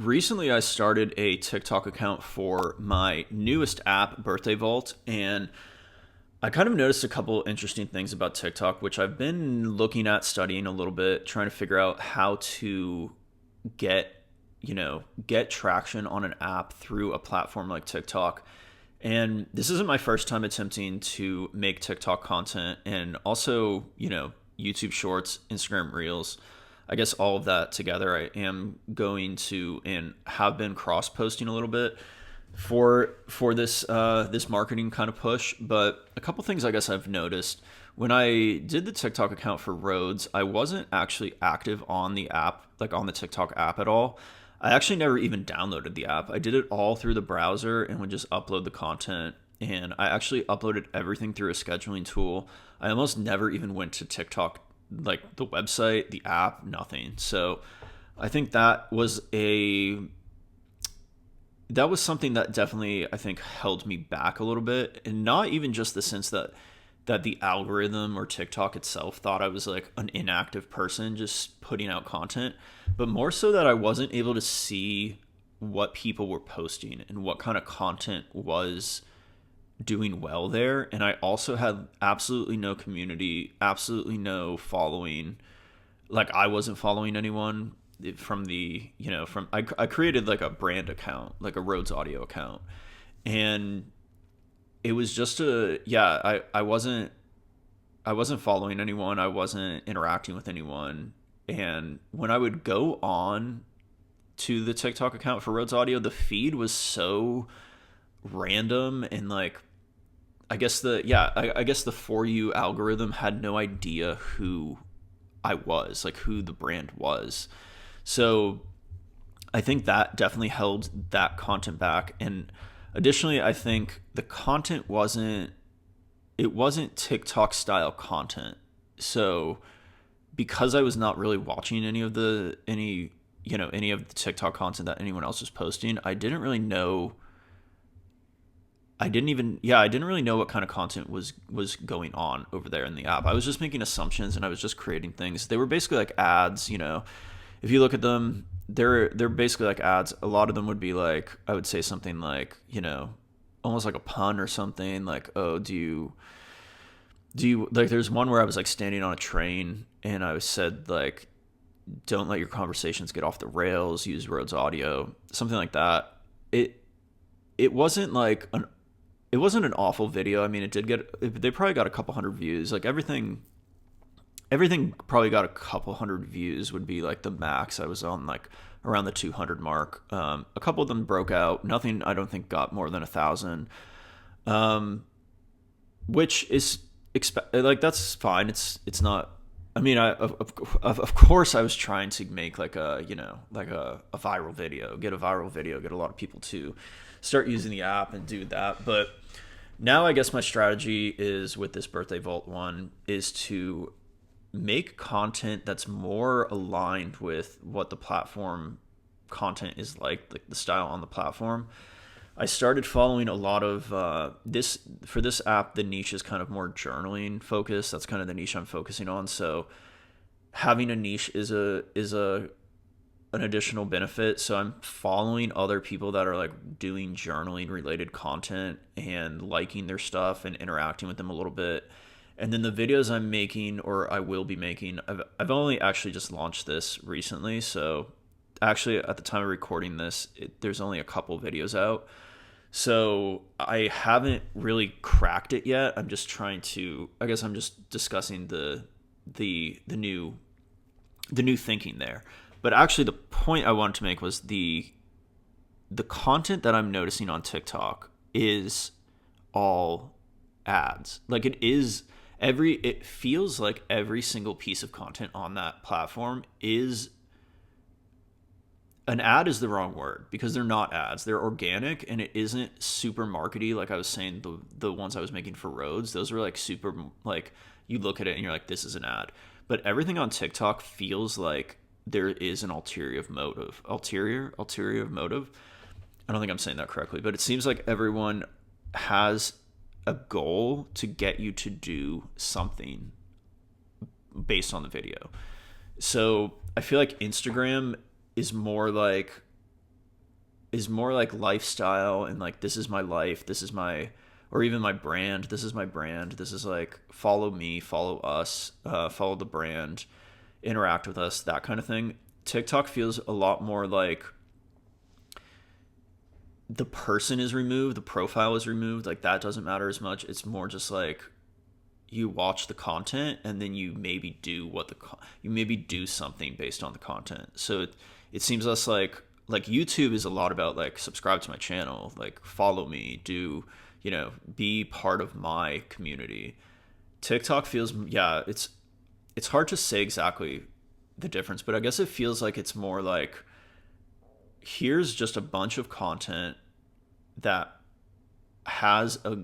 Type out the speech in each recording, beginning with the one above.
recently I started a TikTok account for my newest app, Birthday Vault, and I kind of noticed a couple interesting things about TikTok, which I've been looking at, studying a little bit, trying to figure out how to get, get traction on an app through a platform like TikTok. And this isn't my first time attempting to make TikTok content and also, YouTube Shorts, Instagram Reels. I guess all of that together, I am going to and have been cross posting a little bit for this marketing kind of push. But a couple things I guess I've noticed when I did the TikTok account for Roads, I wasn't actually active on the app, like on the TikTok app at all. I actually never even downloaded the app. I did it all through the browser and would just upload the content. And I actually uploaded everything through a scheduling tool. I almost never even went to TikTok, like the website, the app, nothing. So I think that was something that definitely I think held me back a little bit, and not even just the sense that the algorithm or TikTok itself thought I was like an inactive person just putting out content, but more so that I wasn't able to see what people were posting and what kind of content was doing well there. And I also had absolutely no community, absolutely no following. Like I wasn't following anyone from I created like a brand account, like a Rhodes Audio account. And it was just I wasn't following anyone. I wasn't interacting with anyone. And when I would go on to the TikTok account for Rhodes Audio, the feed was so random and like I guess the For You algorithm had no idea who I was, like who the brand was. So I think that definitely held that content back. And additionally, I think the content wasn't TikTok style content. So because I was not really watching any of the TikTok content that anyone else was posting, I didn't really know what kind of content was going on over there in the app. I was just making assumptions and I was just creating things. They were basically like ads, If you look at them, they're basically like ads. A lot of them would be like, I would say something like, almost like a pun or something like, "Oh, do you like?" There's one where I was like standing on a train and I said like, "Don't let your conversations get off the rails. Use Rhodes Audio," something like that. It it wasn't like an it wasn't an awful video. I mean, they probably got a couple hundred views. Like everything probably got a couple hundred views would be like the max. I was on like around the 200 mark. A couple of them broke out. Nothing I don't think got more than 1,000. Which is like that's fine. It's not. I mean, of course I was trying to make like a viral video, get a viral video, get a lot of people to start using the app and do that. But now I guess my strategy is with this Birthday Vault one is to make content that's more aligned with what the platform content is like the style on the platform. I started following a lot of this for this app. The niche is kind of more journaling focused. That's kind of the niche I'm focusing on. So having a niche is an additional benefit. So I'm following other people that are like doing journaling related content and liking their stuff and interacting with them a little bit. And then the videos I'm making or I will be making, I've only actually just launched this recently. So actually at the time of recording this, there's only a couple videos out. So I haven't really cracked it yet. I guess I'm just discussing the new thinking there. But actually the point I wanted to make was the content that I'm noticing on TikTok is all ads. Like it feels like every single piece of content on that platform is an ad is the wrong word because they're not ads. They're organic and it isn't super markety. Like I was saying, the ones I was making for Roads, those were like super, like you look at it and you're like, this is an ad. But everything on TikTok feels like there is an ulterior motive. Ulterior motive. I don't think I'm saying that correctly, but it seems like everyone has a goal to get you to do something based on the video. So I feel like Instagram is more like is more like lifestyle, and like this is my life, this is my, or even my brand, this is my brand, this is like follow me, follow us, follow the brand, interact with us, that kind of thing. TikTok feels a lot more like the person is removed, the profile is removed, like that doesn't matter as much. It's more just like you watch the content and then you maybe do you maybe do something based on the content. So it seems less like YouTube is a lot about like subscribe to my channel, like follow me, do, be part of my community. TikTok feels, yeah, it's hard to say exactly the difference, but I guess it feels like it's more like here's just a bunch of content that has a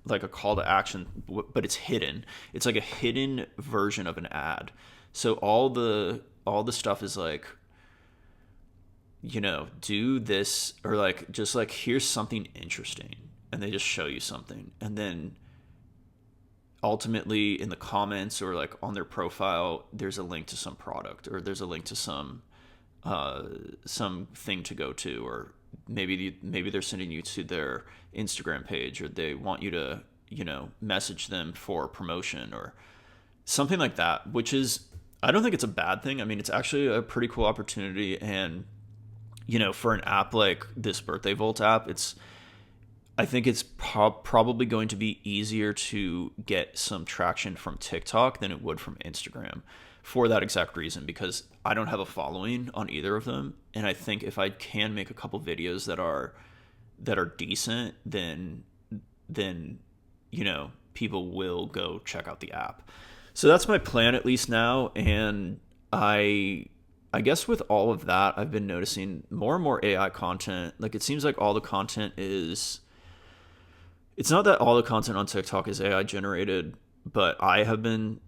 like a call to action, but it's hidden. It's like a hidden version of an ad. So all the stuff is like, do this, or like just like here's something interesting, and they just show you something, and then ultimately in the comments or like on their profile there's a link to some product, or there's a link to some thing to go to, or maybe they're sending you to their Instagram page, or they want you to message them for promotion or something like that, which is, I don't think it's a bad thing. I mean, it's actually a pretty cool opportunity, and for an app like this Birthday Volt app, I think it's probably going to be easier to get some traction from TikTok than it would from Instagram, for that exact reason, because I don't have a following on either of them. And I think if I can make a couple videos that are decent, then people will go check out the app. So that's my plan, at least now. And I guess with all of that, I've been noticing more and more AI content. Like it seems like all the content is, it's not that all the content on TikTok is AI generated, but I have been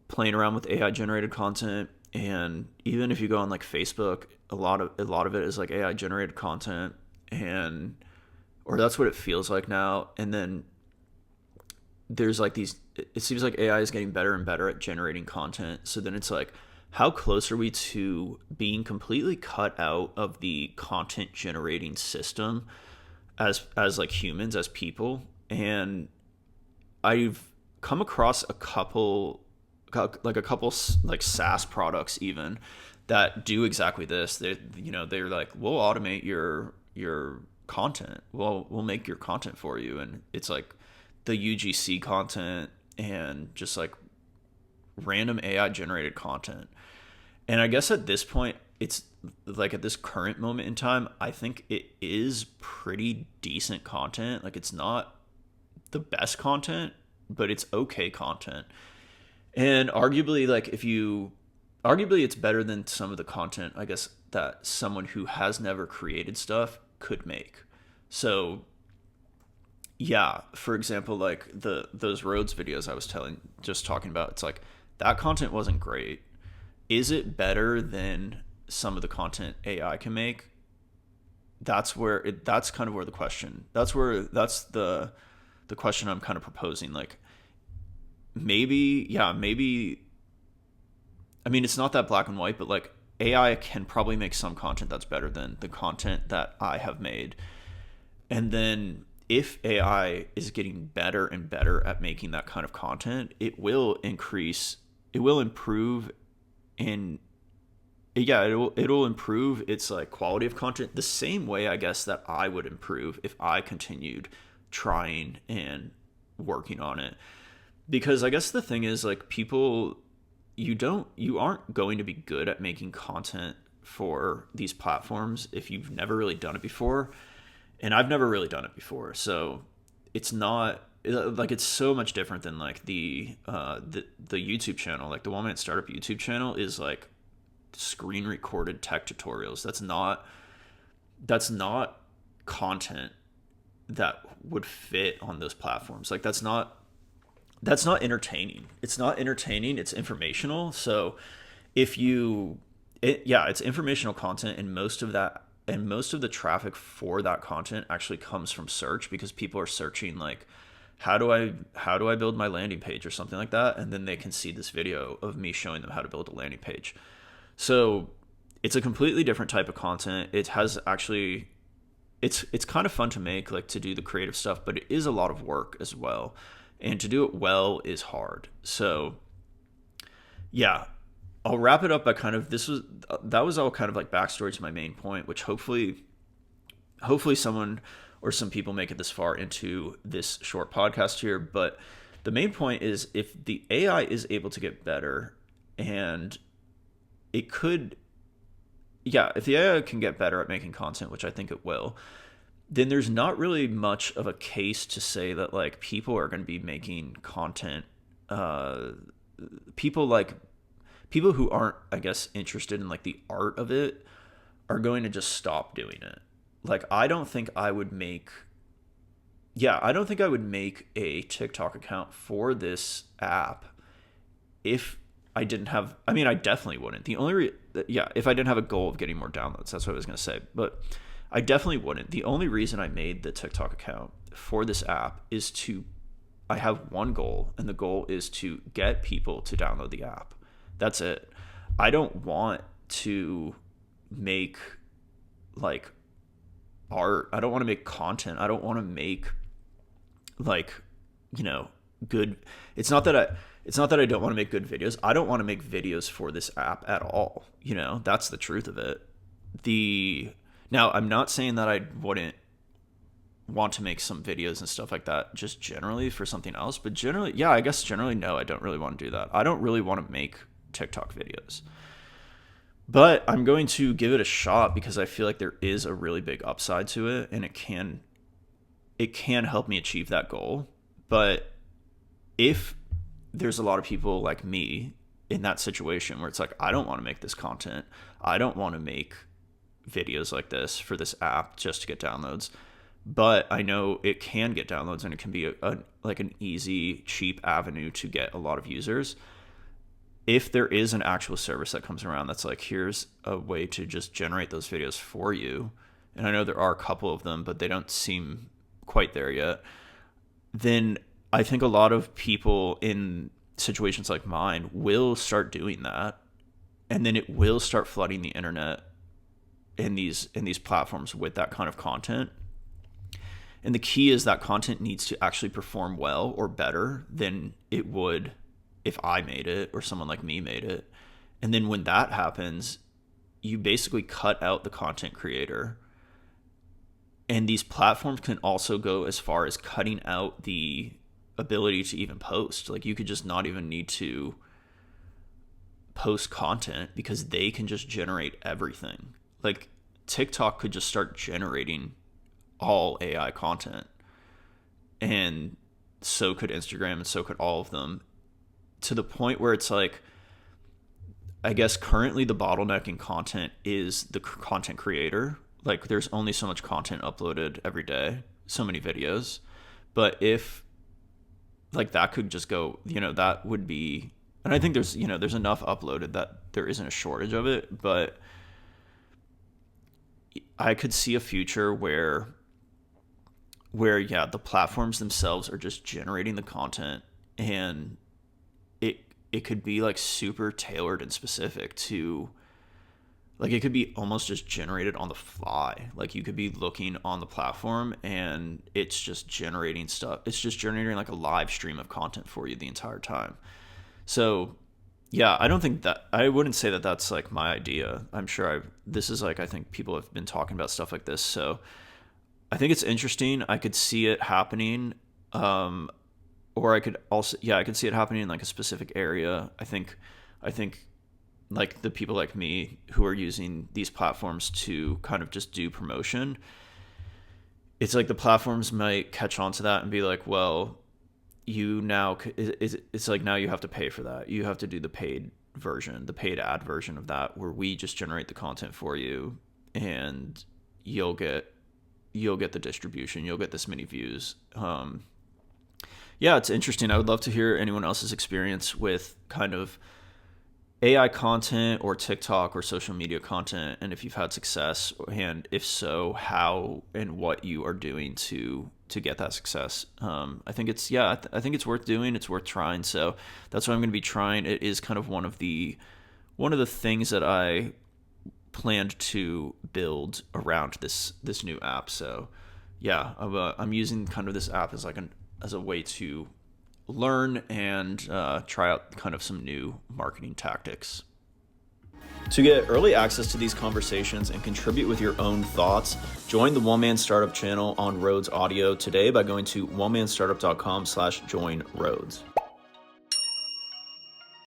playing around with AI generated content. And even if you go on like Facebook, a lot of it is like AI generated content, or that's what it feels like now. And then there's like it seems like AI is getting better and better at generating content. So then it's like, how close are we to being completely cut out of the content generating system as like humans, as people? And I've come across a couple like SaaS products even that do exactly this. They're like, we'll automate your content. We'll make your content for you, and it's like the UGC content and just like random AI generated content. And I guess at this point, it's like at this current moment in time, I think it is pretty decent content. Like it's not the best content, but it's okay content. And arguably, arguably it's better than some of the content, I guess, that someone who has never created stuff could make. So yeah, for example, like those roads videos I was talking about, it's like that content wasn't great. Is it better than some of the content AI can make? That's kind of where the question, that's the question I'm kind of proposing. Like maybe, yeah, maybe, I mean, it's not that black and white, but like AI can probably make some content that's better than the content that I have made. And then if AI is getting better and better at making that kind of content, it will improve, and yeah, it'll improve its like quality of content the same way, I guess, that I would improve if I continued trying and working on it. Because I guess the thing is, like, people, you aren't going to be good at making content for these platforms if you've never really done it before. And I've never really done it before, so it's not like, it's so much different than like the YouTube channel. Like the 1 Minute Startup YouTube channel is like screen recorded tech tutorials. That's not content that would fit on those platforms. Like that's not entertaining. It's not entertaining. It's informational. So if it's informational content, and most of the traffic for that content actually comes from search, because people are searching like, how do I build my landing page or something like that, and then they can see this video of me showing them how to build a landing page. So it's a completely different type of content. It has actually it's kind of fun to make, like to do the creative stuff, but it is a lot of work as well. And to do it well is hard. So yeah, I'll wrap it up by kind of that was all kind of like backstory to my main point, which hopefully someone or some people make it this far into this short podcast here. But the main point is, if the AI is able to get better, and it could, yeah, if the AI can get better at making content, which I think it will, then there's not really much of a case to say that like people are going to be making content. Uh, people like people who aren't, I guess, interested in like the art of it are going to just stop doing it. Like I don't think I would make a TikTok account for this app if I didn't have, I mean, I definitely wouldn't. If I didn't have a goal of getting more downloads, that's what I was going to say. But I definitely wouldn't. The only reason I made the TikTok account for this app is I have one goal, and the goal is to get people to download the app. That's it. I don't want to make like art. I don't want to make content. I don't want to make like, good. It's not that I don't want to make good videos. I don't want to make videos for this app at all. That's the truth of it. Now, I'm not saying that I wouldn't want to make some videos and stuff like that just generally for something else, but generally, yeah, I guess generally, no, I don't really want to do that. I don't really want to make TikTok videos. But I'm going to give it a shot because I feel like there is a really big upside to it, and it can help me achieve that goal. But if there's a lot of people like me in that situation where it's like, I don't want to make this content, I don't want to make videos like this for this app just to get downloads, but I know it can get downloads, and it can be like an easy, cheap avenue to get a lot of users. If there is an actual service that comes around that's like, here's a way to just generate those videos for you, and I know there are a couple of them, but they don't seem quite there yet, then I think a lot of people in situations like mine will start doing that, and then it will start flooding the internet in these platforms with that kind of content. And the key is that content needs to actually perform well or better than it would if I made it or someone like me made it. And then when that happens, you basically cut out the content creator. And these platforms can also go as far as cutting out the ability to even post. Like, you could just not even need to post content because they can just generate everything. Like, TikTok could just start generating all AI content, and so could Instagram, and so could all of them, to the point where it's like, I guess currently the bottleneck in content is the content creator. Like, there's only so much content uploaded every day, so many videos. But if like that could just go, that would be, and I think there's enough uploaded that there isn't a shortage of it, but I could see a future where yeah, the platforms themselves are just generating the content, and it could be like super tailored and specific to, like, it could be almost just generated on the fly. Like, you could be looking on the platform and it's just generating stuff. It's just generating like a live stream of content for you the entire time. So yeah, I wouldn't say that that's like my idea. I'm sure this is like, I think people have been talking about stuff like this. So I think it's interesting. I could see it happening. Or I could see it happening in like a specific area. I think like the people like me who are using these platforms to kind of just do promotion, it's like the platforms might catch on to that and be like, well, it's like, now you have to pay for that. You have to do the paid ad version of that, where we just generate the content for you, and you'll get the distribution. You'll get this many views. Yeah, it's interesting. I would love to hear anyone else's experience with kind of AI content or TikTok or social media content, and if you've had success, and if so, how and what you are doing to get that success. I think it's worth doing. It's worth trying. So that's what I'm going to be trying. It is kind of one of the things that I planned to build around this new app. So yeah, I'm using kind of this app as as a way to learn and try out kind of some new marketing tactics. To get early access to these conversations and contribute with your own thoughts, join the One Man Startup channel on Rhodes Audio today by going to onemanstartup.com/join Rhodes.